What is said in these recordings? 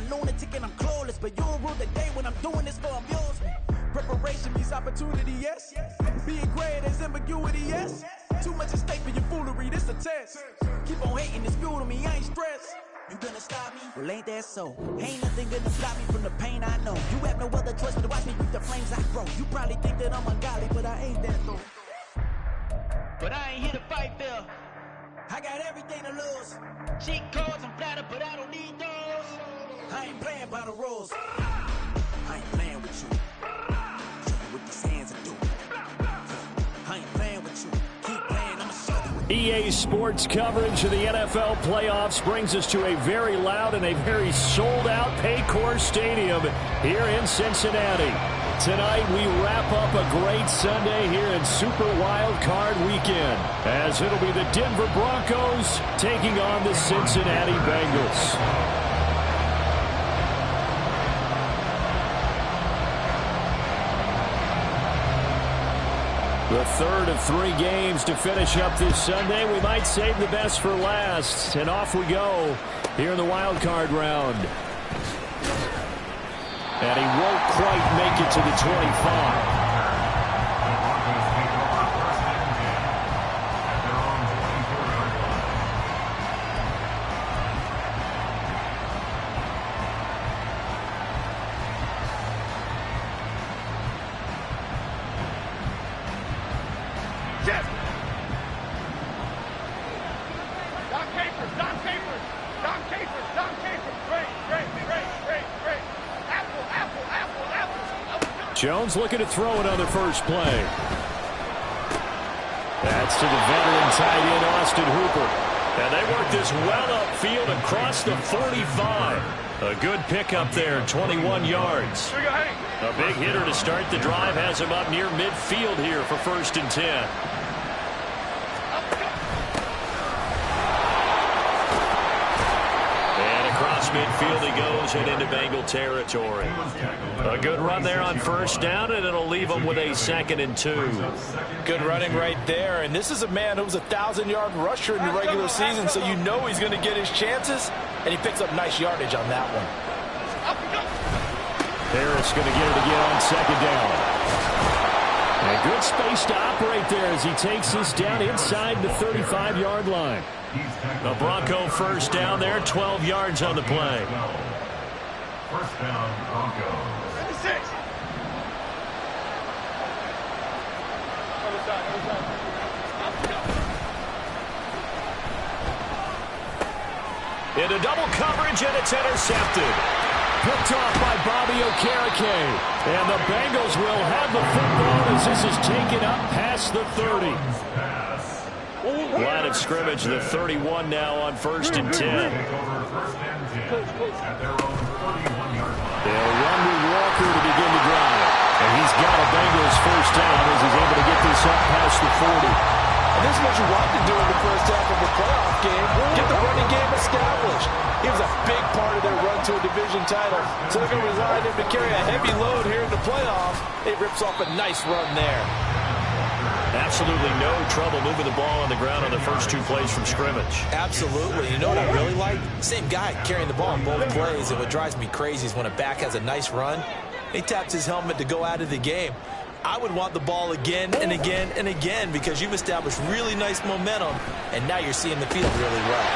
lunatic and I'm clueless, but you'll rule the day when I'm doing this for amusement. Preparation means opportunity, yes. Being great is ambiguity, yes. Too much at stake for your foolery, this a test. Keep on hating, it's fuel to me, I ain't stressed. You gonna stop me? Well, ain't that so? Ain't nothing gonna stop me from the pain I know. You have no other choice but to watch me reap the flames I grow. You probably think that I'm ungodly, but I ain't that though. But I ain't here to fight Phil. I got everything to lose. Cheat codes, I'm flattered, but I don't need those. I ain't playing by the rules. I ain't playing with you. Show you what these hands are doing. I ain't playing with you. Keep playing, I'ma show you. EA Sports coverage of the NFL playoffs brings us to a very loud and a very sold-out Paycor Stadium here in Cincinnati. Tonight, we wrap up a great Sunday here in Super Wild Card Weekend, as it'll be the Denver Broncos taking on the Cincinnati Bengals. The third of 3 games to finish up this Sunday. We might save the best for last, and off we go here in the wild card round. And he won't quite make it to the 25. Jones looking to throw it on the first play. That's to the veteran tight end, Austin Hooper. And they work this well upfield across the 45. A good pickup there, 21 yards. A big hitter to start the drive has him up near midfield here for 1st and 10. Midfield he goes and into Bengal territory. A good run there on 1st down, and it'll leave him with a 2nd and 2. Good running right there, and this is a man who was a 1,000-yard rusher in the regular season, so you know he's going to get his chances, and he picks up nice yardage on that one. Harris going to get it again on 2nd down. And good space to operate there as he takes this down inside the 35-yard line. The Bronco 1st down there, 12 yards on the play. 1st down, Broncos. 56. Into double coverage, and it's intercepted. Picked off by Bobby Okereke. And the Bengals will have the football as this is taken up past the 30. Line of scrimmage, the 31 now on 1st and 10. They'll run with Walker to begin the drive. And he's got a Bengals 1st down as he's able to get this up past the 40. And this is what you want to do in the 1st half of a playoff game. Get the running game established. He was a big part of their run to a division title. So they're going to rely on him to carry a heavy load here in the playoffs. It rips off a nice run there. Absolutely no trouble moving the ball on the ground on the first 2 plays from scrimmage. Absolutely. You know what I really like? Same guy carrying the ball on both plays. And what drives me crazy is when a back has a nice run, he taps his helmet to go out of the game. I would want the ball again and again and again because you've established really nice momentum, and now you're seeing the field really well.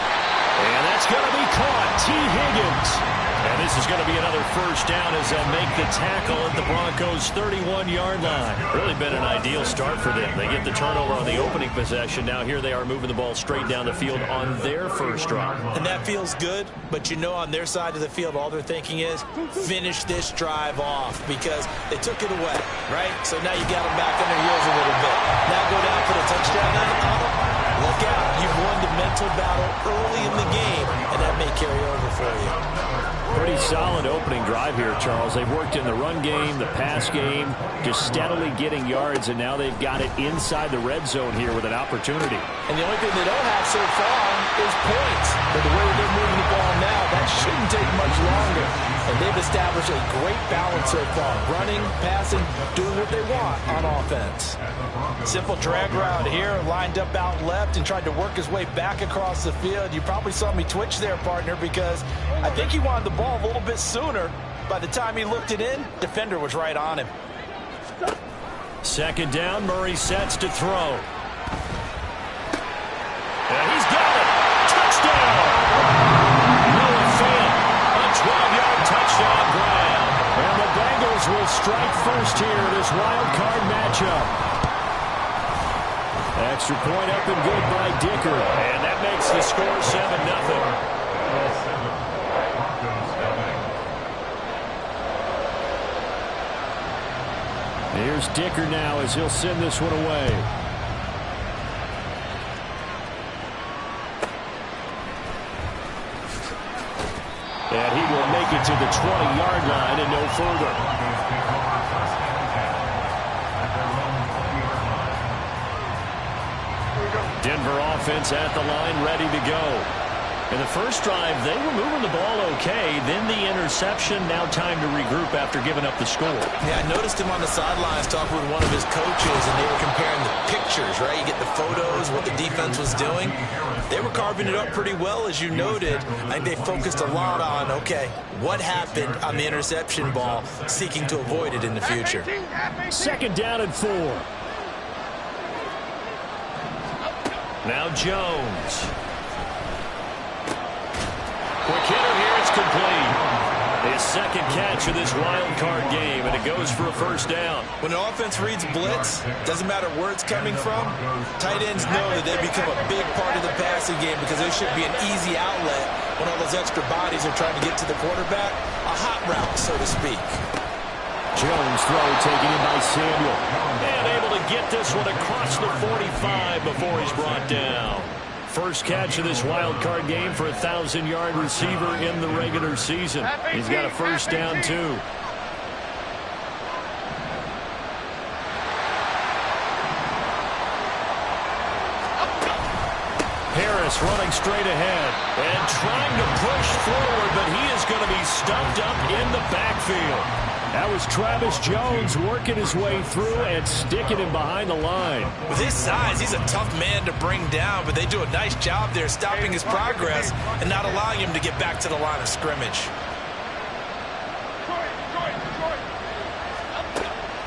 And that's going to be caught. T. Higgins. And this is going to be another 1st down as they'll make the tackle at the Broncos' 31-yard line. Really been an ideal start for them. They get the turnover on the opening possession. Now here they are moving the ball straight down the field on their 1st drive. And that feels good, but you know on their side of the field all they're thinking is finish this drive off because they took it away, right? So now you got them back on their heels a little bit. Now go down for the touchdown on them. Look out. You've won the mental battle early in the game, and that may carry over for you. Pretty solid opening drive here, Charles. They've worked in the run game, the pass game, just steadily getting yards, and now they've got it inside the red zone here with an opportunity. And the only thing they don't have so far is points. But the way they're moving the ball now, that shouldn't take much longer. And they've established a great balance so far. Running, passing, doing what they want on offense. Simple drag route here, lined up out left and tried to work his way back across the field. You probably saw me twitch there, partner, because I think he wanted the ball a little bit sooner. By the time he looked it in, defender was right on him. Second down, Murray sets to throw. And he's got it. Touchdown. Noah Fant, a 12-yard touchdown grab. And the Bengals will strike first here in this wild card matchup. Extra point up and good by Dicker. And that makes the score 7-0. Here's Dicker now as he'll send this one away. And he will make it to the 20-yard line and no further. Denver offense at the line, ready to go. In the first drive, they were moving the ball okay. Then the interception. Now time to regroup after giving up the score. Yeah, I noticed him on the sidelines talking with one of his coaches, and they were comparing the pictures, right? You get the photos, what the defense was doing. They were carving it up pretty well, as you noted. I think they focused a lot on, okay, what happened on the interception ball, seeking to avoid it in the future. Second down and 4. Now Jones. Quick hitter here, it's complete. His second catch of this wild card game, and it goes for a first down. When an offense reads blitz, doesn't matter where it's coming from, tight ends know that they become a big part of the passing game because they should be an easy outlet when all those extra bodies are trying to get to the quarterback. A hot route, so to speak. Jones throw taken in by Samuel. And able to get this one across the 45 before he's brought down. First catch of this wild card game for a 1,000-yard receiver in the regular season. He's got a first down, too. Harris running straight ahead and trying to push forward, but he is going to be stuffed up in the backfield. That was Travis Jones working his way through and sticking him behind the line. With his size, he's a tough man to bring down, but they do a nice job there stopping his progress and not allowing him to get back to the line of scrimmage.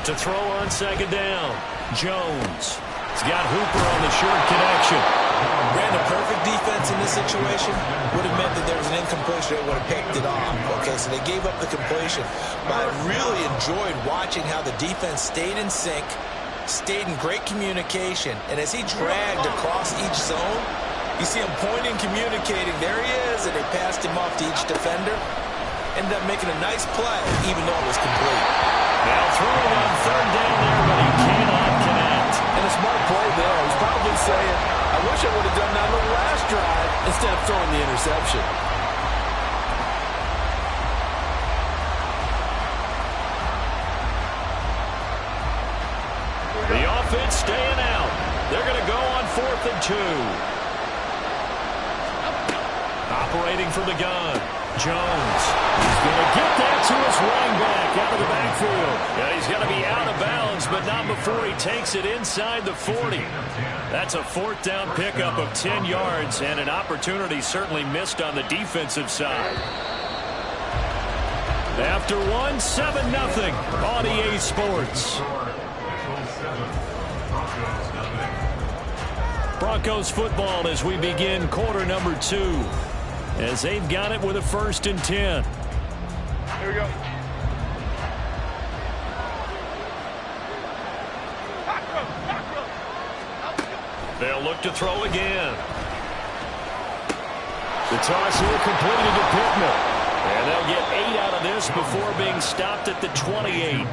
To throw on second down, Jones. He's got Hooper on the short connection. Ran a perfect defense in this situation. Would have meant that there was an incompletion that would have picked it off. Okay, so they gave up the completion. But I really enjoyed watching how the defense stayed in sync, stayed in great communication, and as he dragged across each zone, you see him pointing, communicating. There he is, and they passed him off to each defender. Ended up making a nice play, even though it was complete. Now throwing on third down there, but he cannot connect. And a smart play there. He's probably saying, I wish I would have done that on the last drive instead of throwing the interception. The offense staying out. They're going to go on 4th and 2. Operating from the gun. Jones. He's going to get that to his running back out of the backfield. Yeah, he's going to be out of bounds, but not before he takes it inside the 40. That's a 4th down pickup of 10 yards and an opportunity certainly missed on the defensive side. After one, 7-0 on EA Sports. Broncos football as we begin quarter number 2. As they've got it with a 1st and 10. Here we go. They'll look to throw again. The toss here completed to Pittman. And they'll get 8 out of this before being stopped at the 28.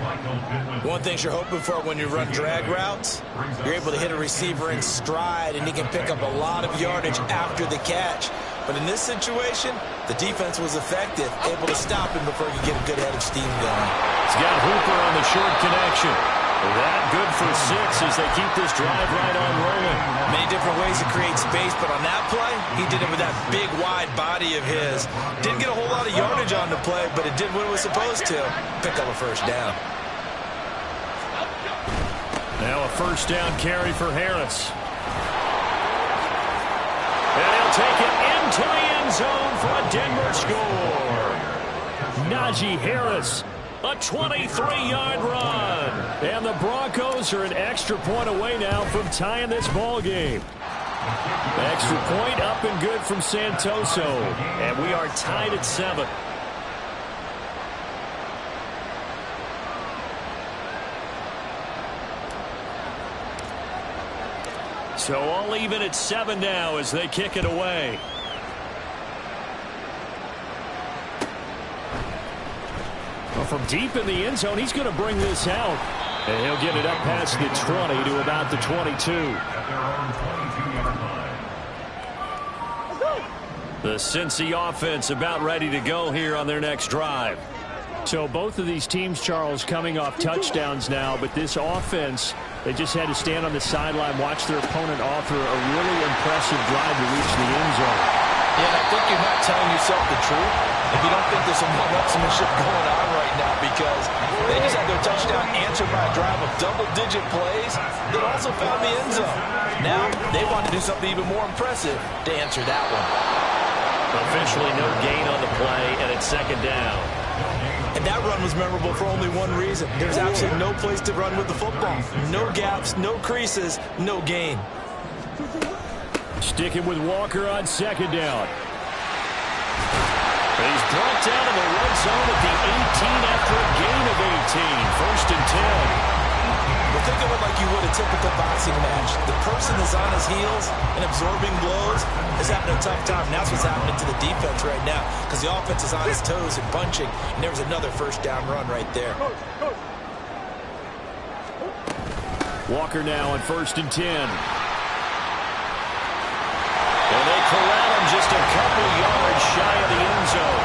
One thing you're hoping for when you run drag routes, you're able to hit a receiver in stride, and he can pick up a lot of yardage after the catch. But in this situation, the defense was effective, able to stop him before he could get a good head of steam going. He's got Hooper on the short connection. That good for 6 as they keep this drive right on rolling. Many different ways to create space, but on that play, he did it with that big, wide body of his. Didn't get a whole lot of yardage on the play, but it did what it was supposed to. Pick up a first down. Now a first down carry for Harris. And he'll take it into the end zone for a Denver score. Najee Harris, a 23-yard run. And the Broncos are an extra point away now from tying this ball game. Extra point up and good from Santoso. And we are tied at 7. So all even at 7 now as they kick it away. Well, from deep in the end zone, he's going to bring this out. And he'll get it up past the 20 to about the 22. The Cincy offense about ready to go here on their next drive. So both of these teams, Charles, coming off touchdowns now, but this offense, they just had to stand on the sideline, watch their opponent offer a really impressive drive to reach the end zone. Yeah, and I think you're not telling yourself the truth if you don't think there's some one-upsmanship going on right now, because they just had their touchdown answered by a drive of double-digit plays that also found the end zone. Now they want to do something even more impressive to answer that one. Officially no gain on the play, and it's second down. And that run was memorable for only one reason. There's absolutely no place to run with the football. No gaps, no creases, no gain. Sticking with Walker on second down. He's brought down in the red zone at the 18 after a gain of 18. First and 10. Well, think of it like you would a typical boxing match. The person is on his heels and absorbing blows is having a tough time. And that's what's happening to the defense right now, because the offense is on his toes and punching. And there was another first down run right there. Walker now on first and 10. And they corral him just a couple yards shy of the end zone.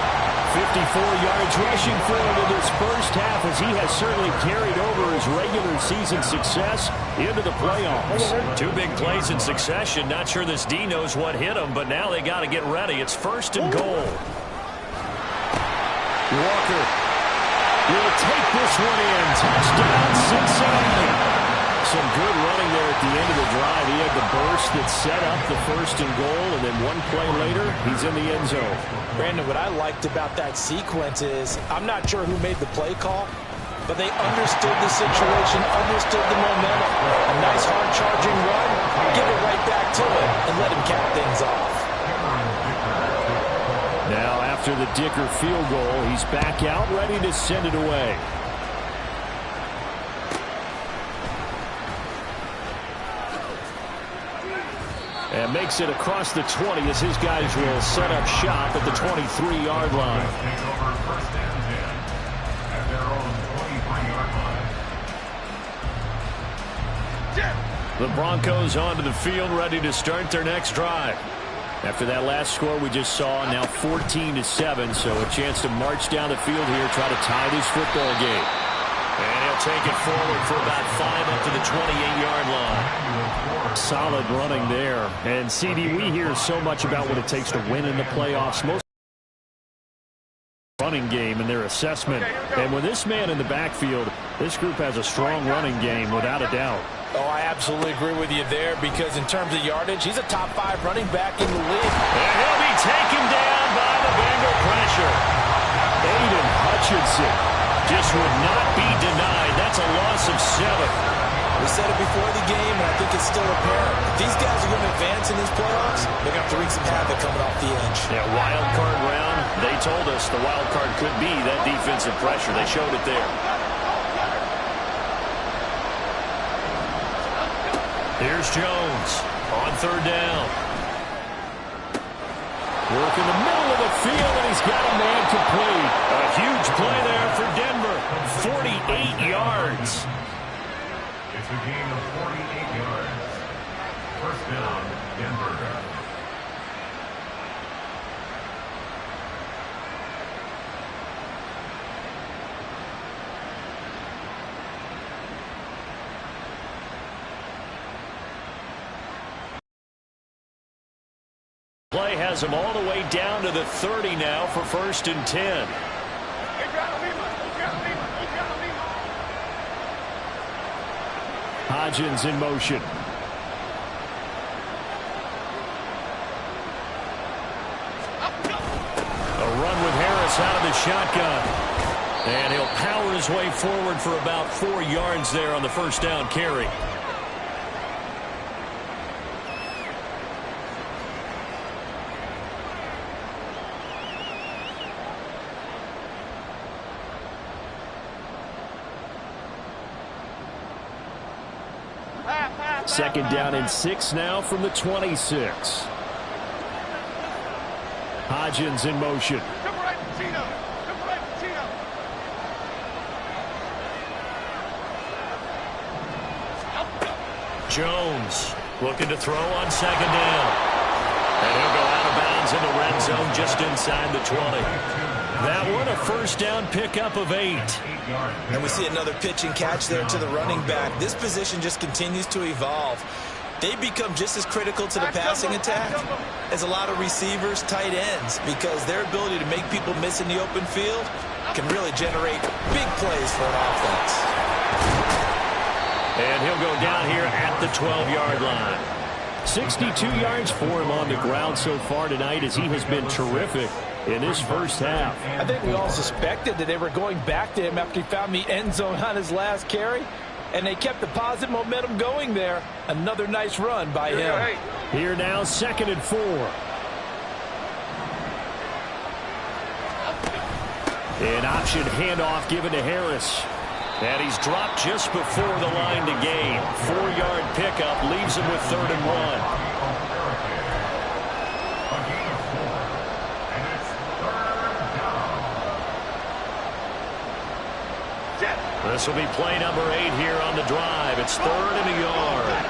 54 yards rushing for him in this first half, as he has certainly carried over his regular season success into the playoffs. 2 big plays in succession. Not sure this D knows what hit him, but now they got to get ready. It's first and goal. Walker will take this one in. Touchdown, Cincinnati. Some good running there at the end of the drive. He had the burst that set up the first and goal, and then one play later, he's in the end zone. Brandon, what I liked about that sequence is, I'm not sure who made the play call, but they understood the situation, understood the momentum. A nice hard-charging run, give it right back to him, and let him cap things off. Now, after the Dicker field goal, he's back out, ready to send it away. And makes it across the 20 as his guys will set up shop at the 23-yard line. The Broncos onto the field, ready to start their next drive. After that last score we just saw, now 14-7, so a chance to march down the field here, try to tie this football game. And he'll take it forward for about 5 up to the 28-yard line. Solid running there. And, CD, we hear so much about what it takes to win in the playoffs. Most running game in their assessment. And with this man in the backfield, this group has a strong running game without a doubt. Oh, I absolutely agree with you there, because in terms of yardage, he's a top 5 running back in the league. And he'll be taken down by the Bengal pressure. Aiden Hutchinson just would not be denied. That's a loss of 7. We said it before the game, and I think it's still apparent. If these guys are going to advance in these playoffs, they're going to have to wreak some havoc coming off the edge. Yeah, wild card round. They told us the wild card could be that defensive pressure. They showed it there. Here's Jones on third down. Work in the middle of the field, and he's got a man complete. A huge play there for Denver. 48 yards. It's a gain of 48 yards. First down, Denver. Play has him all the way down to the 30 now for 1st and 10. Hodgins in motion. A run with Harris out of the shotgun. And he'll power his way forward for about 4 yards there on the first down carry. Second down and 6 now from the 26. Hodgins in motion. Jones looking to throw on 2nd down. And he'll go out of bounds in the red zone just inside the 20. That one a first down pickup of 8. And we see another pitch and catch there to the running back. This position just continues to evolve. They become just as critical to the passing attack as a lot of receivers, tight ends, because their ability to make people miss in the open field can really generate big plays for an offense. And he'll go down here at the 12-yard line. 62 yards for him on the ground so far tonight as he has been terrific in his first half. I think we all suspected that they were going back to him after he found the end zone on his last carry, and they kept the positive momentum going there. Another nice run by him. Here now, 2nd and 4. An option handoff given to Harris. And he's dropped just before the line to gain. 4-yard pickup leaves him with 3rd and 1. This will be play number 8 here on the drive. It's 3rd and a yard.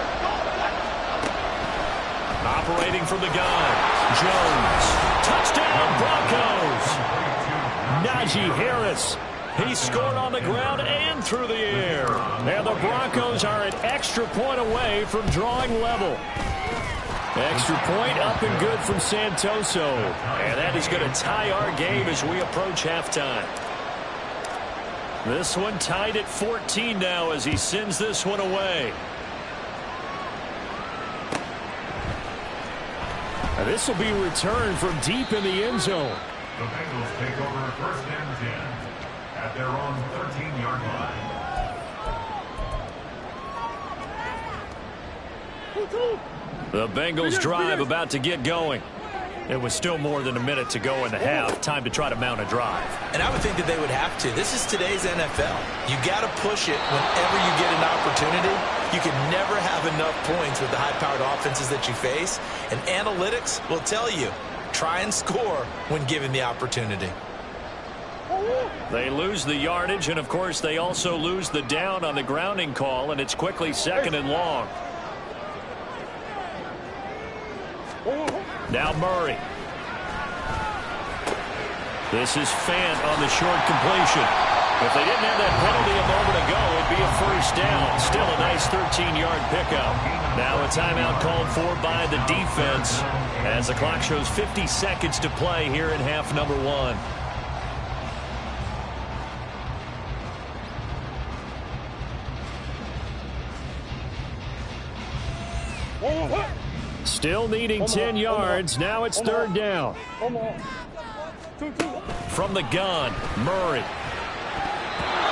Operating from the gun. Jones. Touchdown, Broncos. Najee Harris. He scored on the ground and through the air. And the Broncos are an extra point away from drawing level. Extra point up and good from Santoso. And that is going to tie our game as we approach halftime. This one tied at 14 now as he sends this one away. And this will be returned from deep in the end zone. The Bengals take over 1st and 10 at their own 13-yard line. The Bengals drive about to get going. It was still more than a minute to go in the half. Time to try to mount a drive. And I would think that they would have to. This is today's NFL. You got to push it whenever you get an opportunity. You can never have enough points with the high-powered offenses that you face. And analytics will tell you, try and score when given the opportunity. They lose the yardage, and of course they also lose the down on the grounding call, and it's quickly 2nd and long. Now Murray. This is Fant on the short completion. If they didn't have that penalty a moment ago, it'd be a first down. Still a nice 13-yard pickup. Now a timeout called for by the defense as the clock shows 50 seconds to play here in half number 1. Still needing 10 yards. Now it's 3rd down. From the gun, Murray.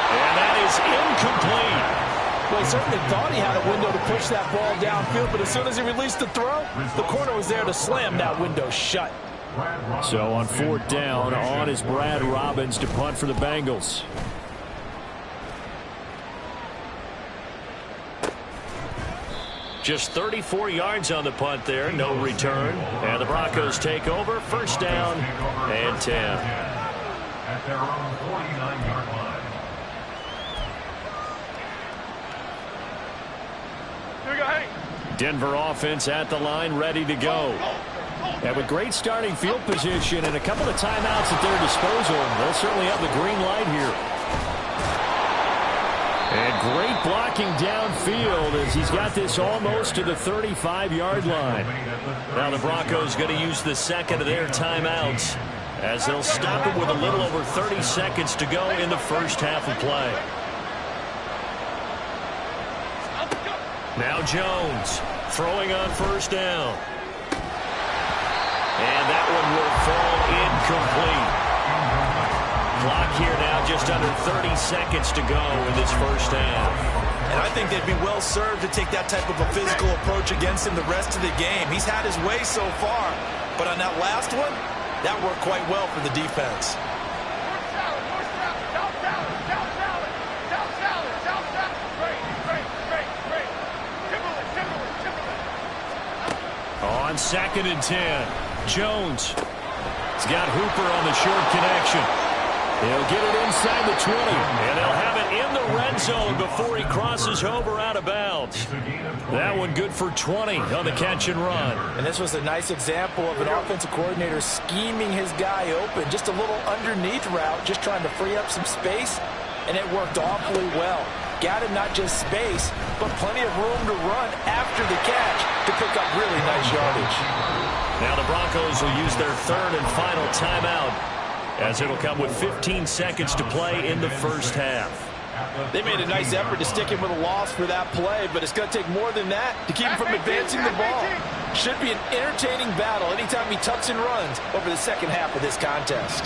And that is incomplete. Well, he certainly thought he had a window to push that ball downfield, but as soon as he released the throw, the corner was there to slam that window shut. So on 4th down, on is Brad Robbins to punt for the Bengals. Just 34 yards on the punt there, no return. And the Broncos take over, 1st down and 10. At their own 49-yard line. Denver offense at the line, ready to go. And with great starting field position and a couple of timeouts at their disposal, they'll certainly have the green light here. And great blocking downfield as he's got this almost to the 35-yard line. Now the Broncos going to use the second of their timeouts as they'll stop it with a little over 30 seconds to go in the first half of play. Now Jones throwing on first down. And that one will fall incomplete. Clock here now just under 30 seconds to go in this first half. And I think they'd be well served to take that type of a physical approach against him the rest of the game. He's had his way so far, but on that last one, that worked quite well for the defense. On 2nd and 10, Jones. He's got Hooper on the short connection. He'll get it inside the 20, and they'll have it in the red zone before he crosses over out of bounds. That one good for 20 on the catch and run. And this was a nice example of an offensive coordinator scheming his guy open. Just a little underneath route, just trying to free up some space, and it worked awfully well. Got him not just space, but plenty of room to run after the catch to pick up really nice yardage. Now the Broncos will use their third and final timeout, as it'll come with 15 seconds to play in the first half. They made a nice effort to stick him with a loss for that play, but it's going to take more than that to keep him from advancing the ball. Should be an entertaining battle anytime he tucks and runs over the second half of this contest.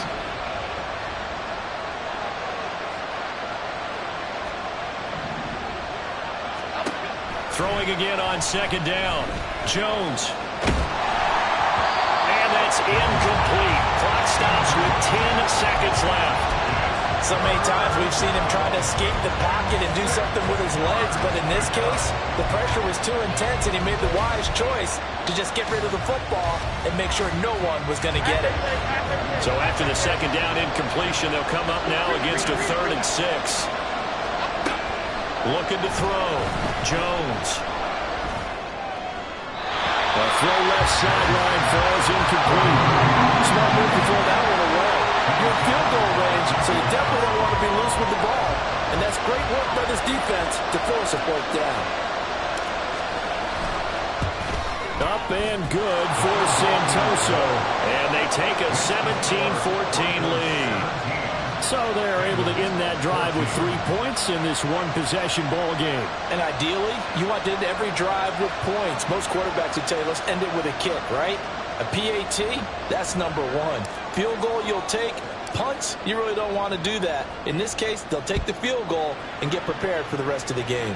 Throwing again on 2nd down. Jones. And that's incomplete. Clock stops with 10 seconds left. So many times we've seen him trying to escape the pocket and do something with his legs, but in this case, the pressure was too intense and he made the wise choice to just get rid of the football and make sure no one was going to get it. So after the 2nd down incompletion, they'll come up now against a 3rd and 6. Looking to throw. Jones. The throw left sideline falls incomplete. Smart move to throw that one away. You're in field goal range, so you definitely don't want to be loose with the ball. And that's great work by this defense to force a fourth down. Up and good for Santoso. And they take a 17-14 lead. So they're able to end that drive with 3 points in this one-possession ball game. And ideally, you want to end every drive with points. Most quarterbacks would tell you, let's end it with a kick, right? A PAT, that's number 1. Field goal you'll take. Punts, you really don't want to do that. In this case, they'll take the field goal and get prepared for the rest of the game.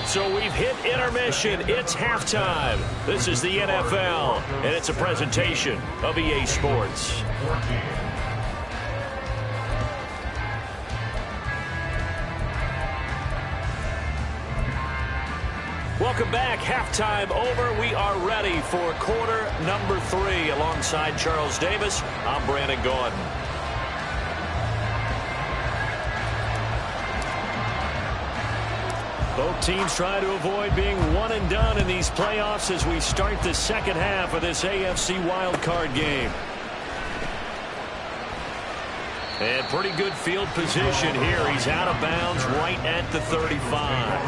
So we've hit intermission. It's halftime. This is the NFL, and it's a presentation of EA Sports. Welcome back. Halftime over. We are ready for quarter number 3. Alongside Charles Davis, I'm Brandon Gordon. Both teams try to avoid being one and done in these playoffs as we start the second half of this AFC wildcard game. And pretty good field position here. He's out of bounds right at the 35.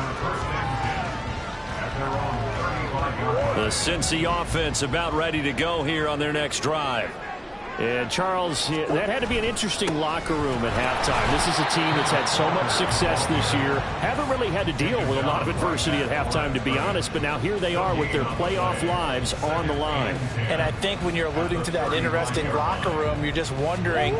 The Cincy offense about ready to go here on their next drive. And Charles, that had to be an interesting locker room at halftime. This is a team that's had so much success this year. Haven't really had to deal with a lot of adversity at halftime, to be honest. But now here they are with their playoff lives on the line. And I think when you're alluding to that interesting locker room, you're just wondering,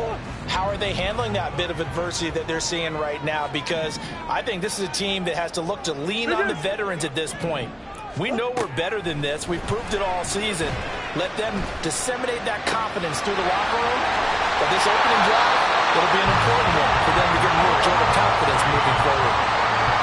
how are they handling that bit of adversity that they're seeing right now? Because I think this is a team that has to look to lean on the veterans at this point. We know we're better than this. We've proved it all season. Let them disseminate that confidence through the locker room. But this opening drive, it'll be an important one for them to get a little jolt of confidence moving forward.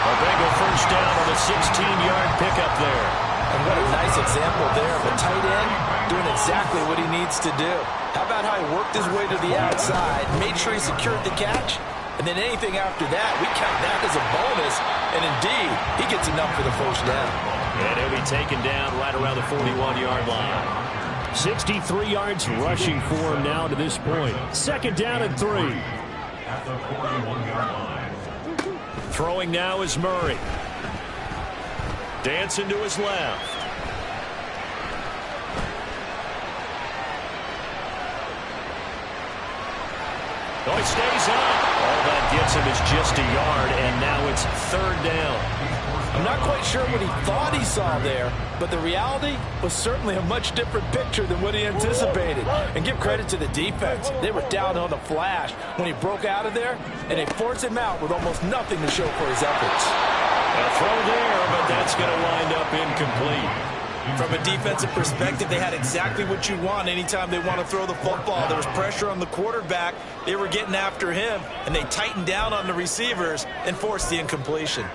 A Bengal first down on a 16-yard pickup there. And what a nice example there of a tight end doing exactly what he needs to do. How about how he worked his way to the outside, made sure he secured the catch, and then anything after that, we count that as a bonus. And indeed, he gets enough for the first down. And he'll be taken down right around the 41-yard line. 63 yards rushing for him now to this point. 2nd down and 3. At the 41-yard line. Throwing now is Murray. Dancing to his left. Oh, he stays up. All that gets him is just a yard, and now it's 3rd down. I'm not quite sure what he thought he saw there, but the reality was certainly a much different picture than what he anticipated. And give credit to the defense. They were down on the flash when he broke out of there, and they forced him out with almost nothing to show for his efforts. A throw there, but that's going to wind up incomplete. From a defensive perspective, they had exactly what you want anytime they want to throw the football. There was pressure on the quarterback. They were getting after him, and they tightened down on the receivers and forced the incompletion.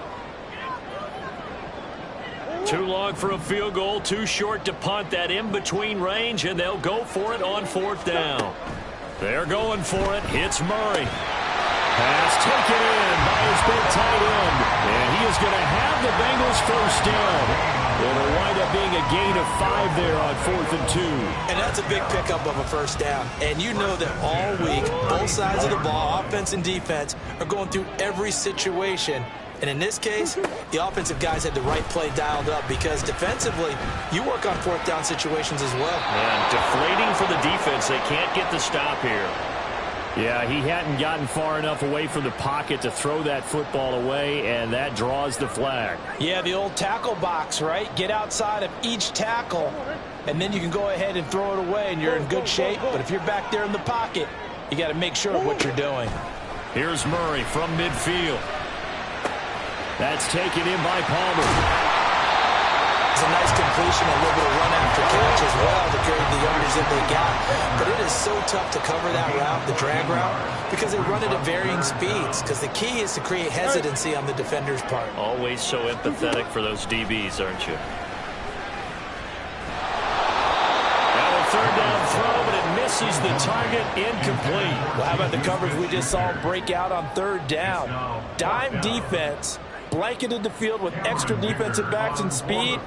Too long for a field goal, too short to punt. That in-between range, and they'll go for it on 4th down. They're going for it. Hits Murray. Pass taken in by his big tight end. And he is going to have the Bengals 1st down. It'll wind up being a gain of 5 there on 4th and 2. And that's a big pickup of a 1st down. And you know that all week, both sides of the ball, offense and defense, are going through every situation. And in this case, the offensive guys had the right play dialed up because defensively, you work on 4th down situations as well. And deflating for the defense. They can't get the stop here. Yeah, he hadn't gotten far enough away from the pocket to throw that football away, and that draws the flag. Yeah, the old tackle box, right? Get outside of each tackle, and then you can go ahead and throw it away, and you're in good shape. But if you're back there in the pocket, you got to make sure of what you're doing. Here's Murray from midfield. That's taken in by Palmer. It's a nice completion, a little bit of run after catch as well to carry the yardage that they got. But it is so tough to cover that route, the drag route, because they run it at varying speeds. Because the key is to create hesitancy on the defender's part. Always so empathetic for those DBs, aren't you? Now a 3rd down throw, but it misses the target, incomplete. Well, how about the coverage we just saw break out on 3rd down? Dime defense. Blanketed the field with extra defensive backs and speed,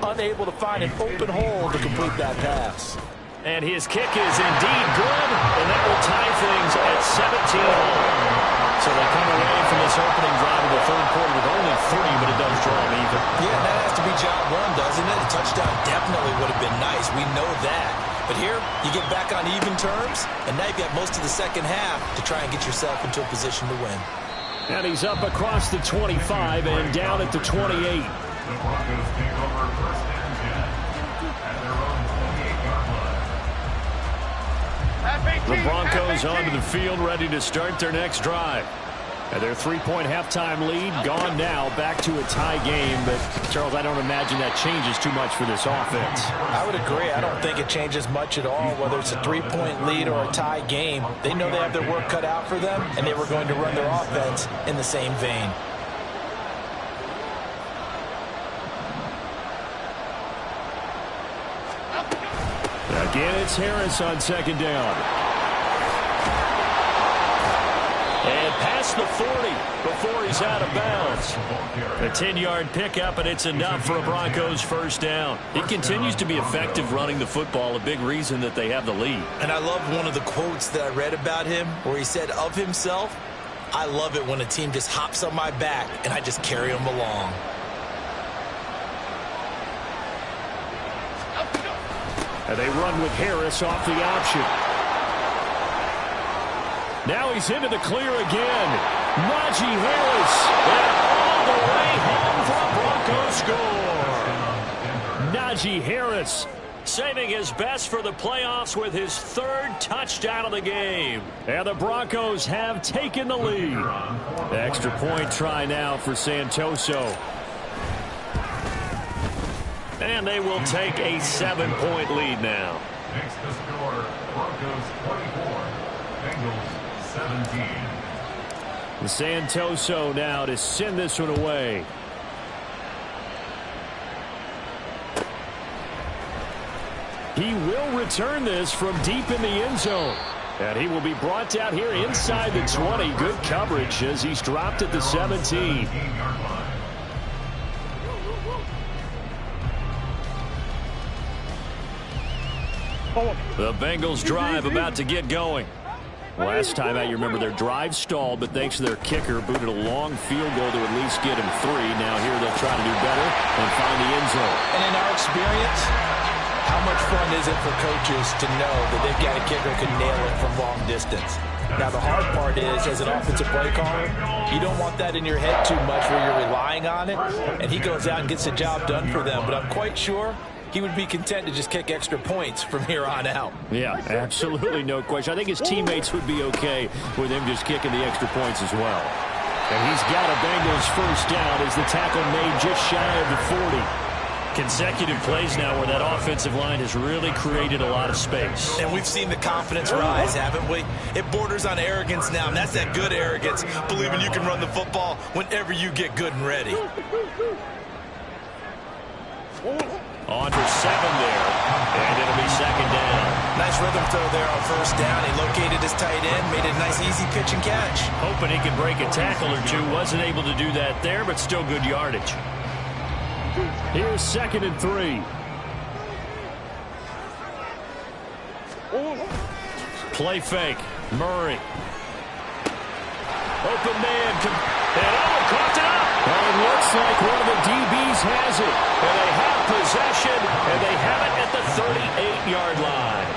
unable to find an open hole to complete that pass. And his kick is indeed good, and that will tie things at 17 all. So they come away from this opening drive of the 3rd quarter with only 3, but it does draw them even. Yeah, that has to be job one, doesn't it? A touchdown definitely would have been nice. We know that. But here, you get back on even terms, and now you've got most of the 2nd half to try and get yourself into a position to win. And he's up across the 25 and down at the 28. The Broncos take over 1st and 10 at their own 28-yard line. The Broncos onto the field, ready to start their next drive. And their 3-point halftime lead gone now, back to a tie game. But, Charles, I don't imagine that changes too much for this offense. I would agree. I don't think it changes much at all, whether it's a 3-point lead or a tie game. They know they have their work cut out for them, and they were going to run their offense in the same vein. Again, it's Harris on 2nd down. And past the 40 before he's out of bounds. A 10-yard pickup, and it's enough for a Broncos 1st down. He continues to be effective running the football, a big reason that they have the lead. And I love one of the quotes that I read about him where he said of himself, "I love it when a team just hops on my back and I just carry them along." And they run with Harris off the option. Now he's into the clear again. Najee Harris. And all the way home for a Broncos score. Najee Harris saving his best for the playoffs with his 3rd touchdown of the game. And the Broncos have taken the lead. The extra point try now for Santoso. And they will take a 7-point lead now. Next to score, Broncos 24, Bengals 17. Santoso now to send this one away. He will return this from deep in the end zone. And he will be brought down here inside the 20. Good coverage as he's dropped at the 17. The Bengals drive about to get going. Last time out, you remember their drive stalled, but thanks to their kicker, booted a long field goal to at least get him 3. Now here they'll try to do better and find the end zone. And in our experience, how much fun is it for coaches to know that they've got a kicker who can nail it from long distance? Now, the hard part is, as an offensive play caller, you don't want that in your head too much where you're relying on it, and he goes out and gets the job done for them. But I'm quite sure he would be content to just kick extra points from here on out. Yeah, absolutely no question. I think his teammates would be okay with him just kicking the extra points as well. And he's got a Bengals first down as the tackle made just shy of the 40. Consecutive plays now where that offensive line has really created a lot of space. And we've seen the confidence rise, haven't we? It borders on arrogance now, and that's that good arrogance, believing you can run the football whenever you get good and ready. On for 7 there, and it'll be second down. Nice rhythm throw there on first down. He located his tight end, made it a nice easy pitch and catch. Hoping he could break a tackle or two. Wasn't able to do that there, but still good yardage. Here's 2nd and 3. Play fake. Murray. Open man. And caught it up. Well, it looks like one of the DBs has it. And they have possession, and they have it at the 38-yard line.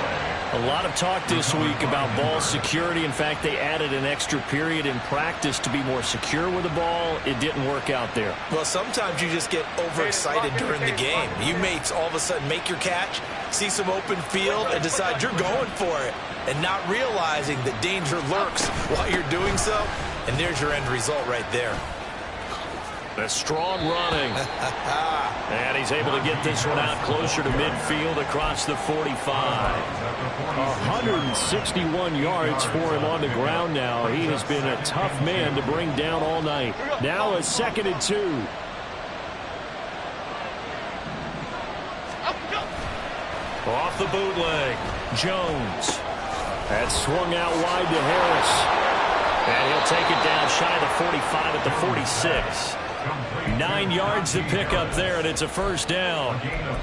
A lot of talk this week about ball security. In fact, they added an extra period in practice to be more secure with the ball. It didn't work out there. Well, sometimes you just get overexcited during the game. You may all of a sudden make your catch, see some open field, and decide you're going for it, and not realizing that danger lurks while you're doing so. And there's your end result right there. A strong running. And he's able to get this one out closer to midfield across the 45. 161 yards for him on the ground now. He has been a tough man to bring down all night. Now a 2nd and 2. Off the bootleg. Jones. That swung out wide to Harris. And he'll take it down shy of the 45 at the 46. 9 yards to pick up there, and it's a first down.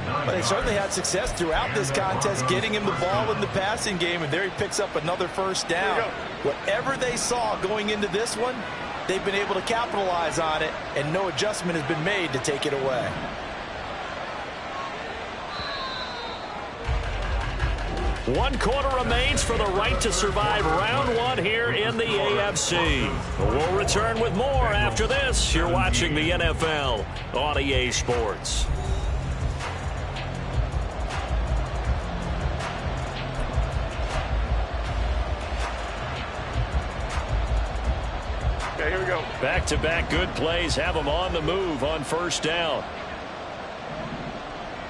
But they certainly had success throughout this contest, getting him the ball in the passing game, and there he picks up another first down. Whatever they saw going into this one, they've been able to capitalize on it, and no adjustment has been made to take it away. One quarter remains for the right to survive round 1 here in the AFC. We'll return with more after this. You're watching the NFL on EA Sports. Okay, here we go. Back-to-back good plays have them on the move on first down.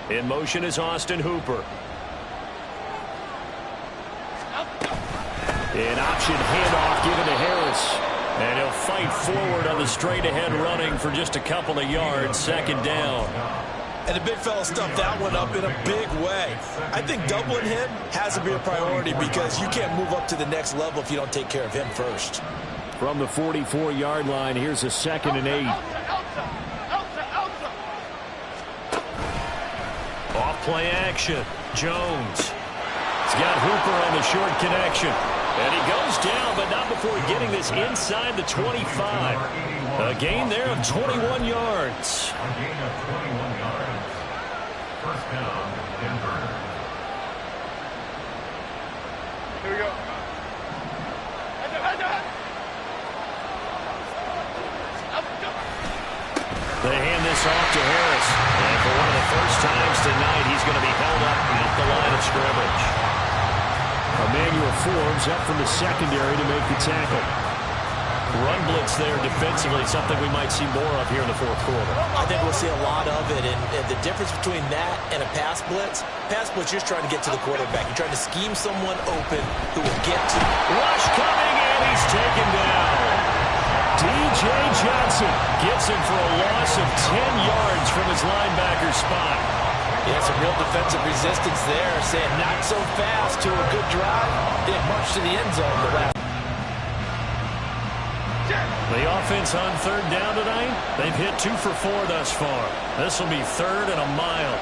In motion is Austin Hooper. An option handoff given to Harris. And he'll fight forward on the straight-ahead running for just a couple of yards. Second down. And the big fella stuffed that one up in a big way. I think doubling him has to be a priority because you can't move up to the next level if you don't take care of him first. From the 44-yard line, here's a 2nd and 8. Off play action. Jones. He's got Hooper on the short connection. And he goes down, but not before getting this inside the 25. A gain there of 21 yards. A gain of 21 yards. First down, Denver. Here we go. They hand this off to Harris. And for one of the first times tonight, he's going to be held up at the line of scrimmage. Emmanuel Forbes up from the secondary to make the tackle. Run blitz there defensively, something we might see more of here in the fourth quarter. I think we'll see a lot of it, and the difference between that and a pass blitz, you're just trying to get to the quarterback. You're trying to scheme someone open who will get to. Rush coming, and he's taken down. D.J. Johnson gets him for a loss of 10 yards from his linebacker spot. Yeah, some real defensive resistance there, saying not so fast to a good drive. Didn't much to the end zone. The offense on third down tonight, they've hit 2 for 4 thus far. This will be 3rd and a mile.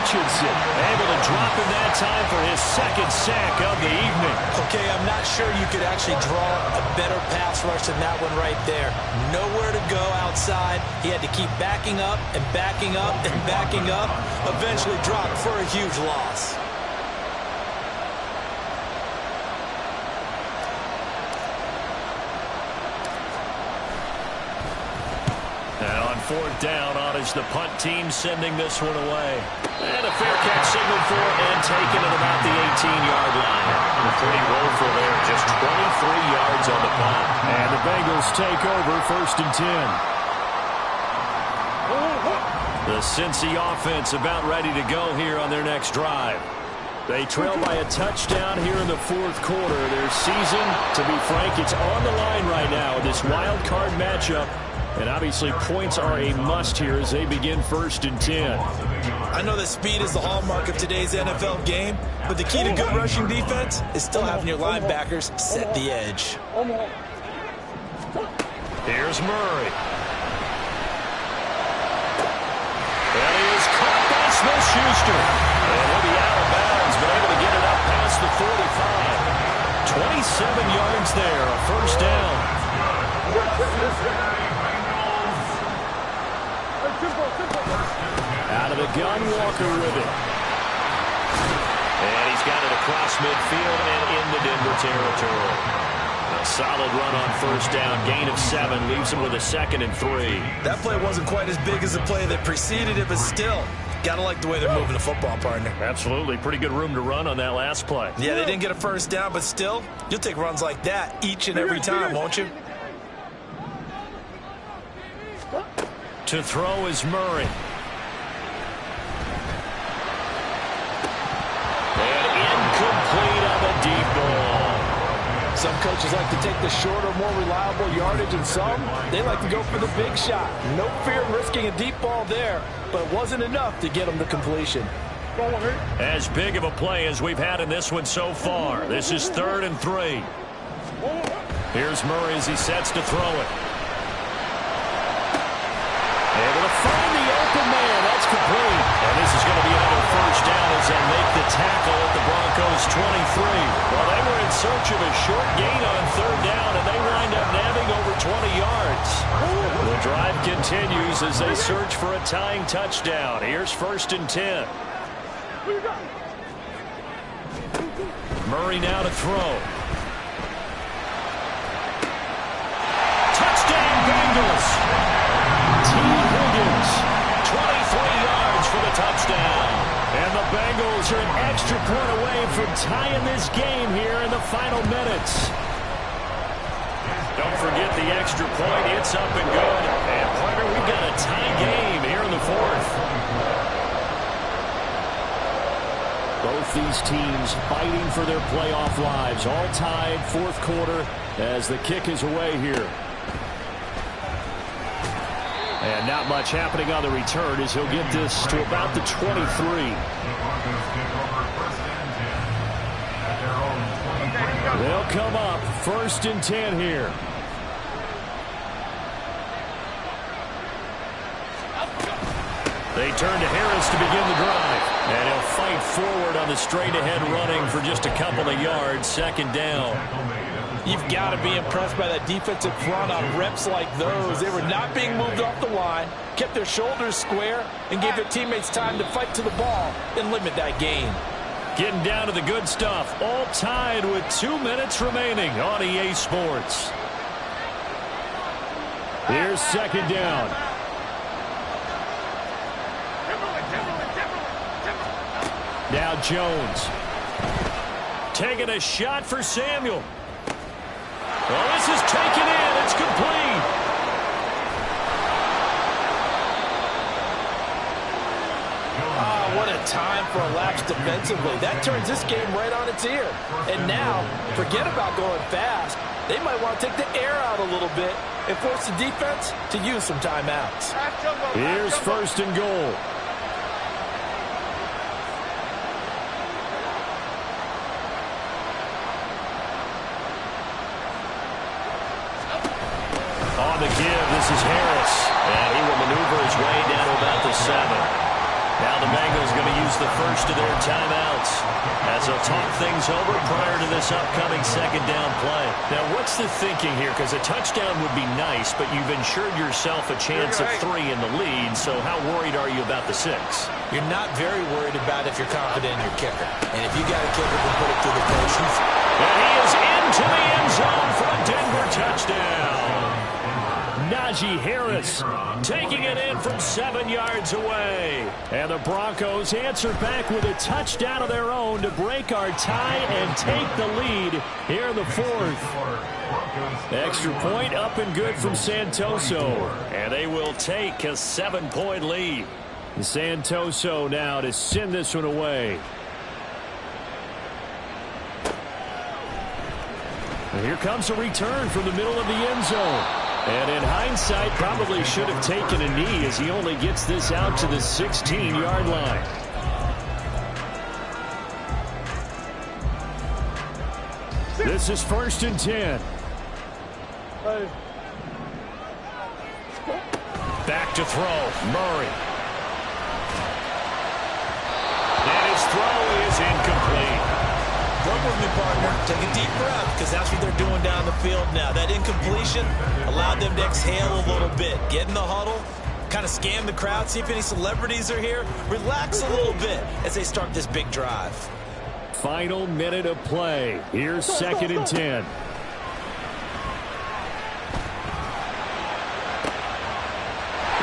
Hutchinson able to drop in that time for his second sack of the evening. Okay, I'm not sure you could actually draw a better pass rush than that one right there. Nowhere to go outside. He had to keep backing up and backing up and backing up. Eventually dropped for a huge loss. And on fourth down, on is the punt team sending this one away. And a fair catch signaled for and taken at about the 18-yard line. Pretty woeful there, just 23 yards on the punt. And the Bengals take over 1st and 10. The Cincy offense about ready to go here on their next drive. They trail by a touchdown here in the fourth quarter. Their season, to be frank, it's on the line right now with this wild card matchup. And obviously points are a must here as they begin 1st and 10. I know that speed is the hallmark of today's NFL game, but the key to good rushing defense is still having your linebackers set the edge. Here's Murray. And he is caught by Smith-Schuster. And he'll be out of bounds, but able to get it up past the 45. 27 yards there, a first down. Out of the gun, Walker with it. And he's got it across midfield and into Denver territory. A solid run on first down, gain of 7, leaves him with a 2nd and 3. That play wasn't quite as big as the play that preceded it, but still, gotta like the way they're moving the football, partner. Absolutely, pretty good room to run on that last play. Yeah, they didn't get a first down, but still, you'll take runs like that each and every time, won't you? To throw is Murray. And incomplete on the deep ball. Some coaches like to take the shorter, more reliable yardage, and some, they like to go for the big shot. No fear in risking a deep ball there, but it wasn't enough to get them to completion. As big of a play as we've had in this one so far. This is 3rd and 3. Here's Murray as he sets to throw it. Able to find the open man. That's complete. And this is going to be another first down as they make the tackle at the Broncos 23. Well, they were in search of a short gain on 3rd down, and they wind up nabbing over 20 yards. The drive continues as they search for a tying touchdown. Here's 1st and 10. Murray now to throw. Touchdown, Bengals. T. Higgins, 23 yards for the touchdown. And the Bengals are an extra point away from tying this game here in the final minutes. Don't forget the extra point. It's up and good. And, partner, we've got a tie game here in the 4th. Both these teams fighting for their playoff lives. All tied, 4th quarter, as the kick is away here. And not much happening on the return as he'll get this to about the 23. They'll come up 1st and 10 here. They turn to Harris to begin the drive. And he'll fight forward on the straight-ahead running for just a couple of yards. 2nd down. You've got to be impressed by that defensive front on reps like those. They were not being moved off the line, kept their shoulders square, and gave their teammates time to fight to the ball and limit that gain. Getting down to the good stuff. All tied with 2 minutes remaining on EA Sports. Here's 2nd down. Now Jones. Taking a shot for Samuel. Well, this is taken in. It's complete. What a time for a lapse defensively. That turns this game right on its ear. And now, forget about going fast. They might want to take the air out a little bit and force the defense to use some timeouts. Here's 1st and goal. On the give, this is Harris. And he will maneuver his way down to about the 7. Now the Bengals going to use use the first of their timeouts as they'll talk things over prior to this upcoming second down play. Now, what's the thinking here? Because a touchdown would be nice, but you've ensured yourself a chance of 3 in the lead, so how worried are you about the 6? You're not very worried about if you're confident in your kicker. And if you got a kicker who put it through the potions. And he is into the end zone for a Denver touchdown. Najee Harris taking it in from 7 yards away. And the Broncos answer back with a touchdown of their own to break our tie and take the lead here in the 4th. Extra point up and good from Santoso. And they will take a 7-point lead. Santoso now to send this one away. And here comes a return from the middle of the end zone. And in hindsight, probably should have taken a knee as he only gets this out to the 16-yard line. This is 1st and 10. Back to throw. Murray. And his throw is incomplete. Work with me, partner. Take a deep breath, because that's what they're doing down the field now. That incompletion allowed them to exhale a little bit. Get in the huddle, kind of scan the crowd, see if any celebrities are here. Relax a little bit as they start this big drive. Final minute of play. Here's 2nd and 10.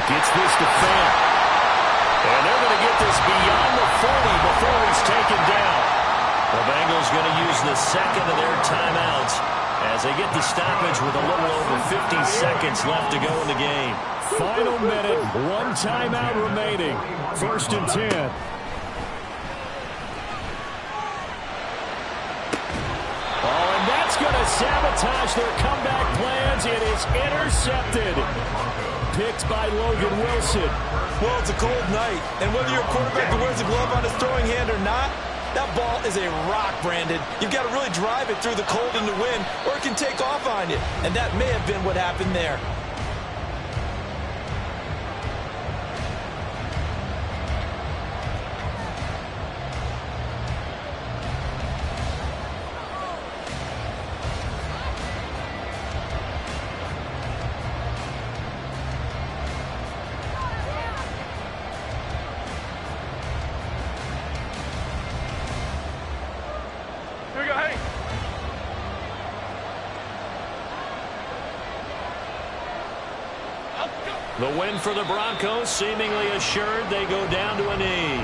Gets this to Fant. And they're going to get this beyond the 40 before he's taken down. The Bengals going to use the second of their timeouts as they get the stoppage with a little over 50 seconds left to go in the game. Final minute, 1 timeout remaining. 1st and 10. Oh, and that's going to sabotage their comeback plans. It is intercepted. Picked by Logan Wilson. Well, it's a cold night, and whether you're a quarterback that wears a glove on his throwing hand or not, that ball is a rock, Brandon. You've got to really drive it through the cold and the wind, or it can take off on you. And that may have been what happened there. The win for the Broncos, seemingly assured. They go down to a knee.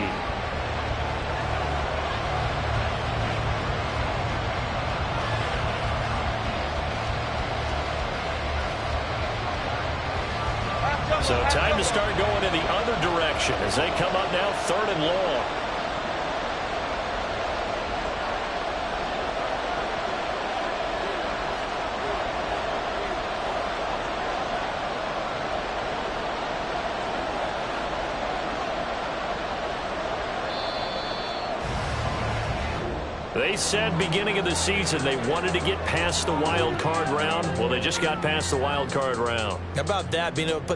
So time to start going in the other direction as they come up now 3rd and long. They said beginning of the season they wanted to get past the wild card round. Well, they just got past the wild card round. How about that, being able to put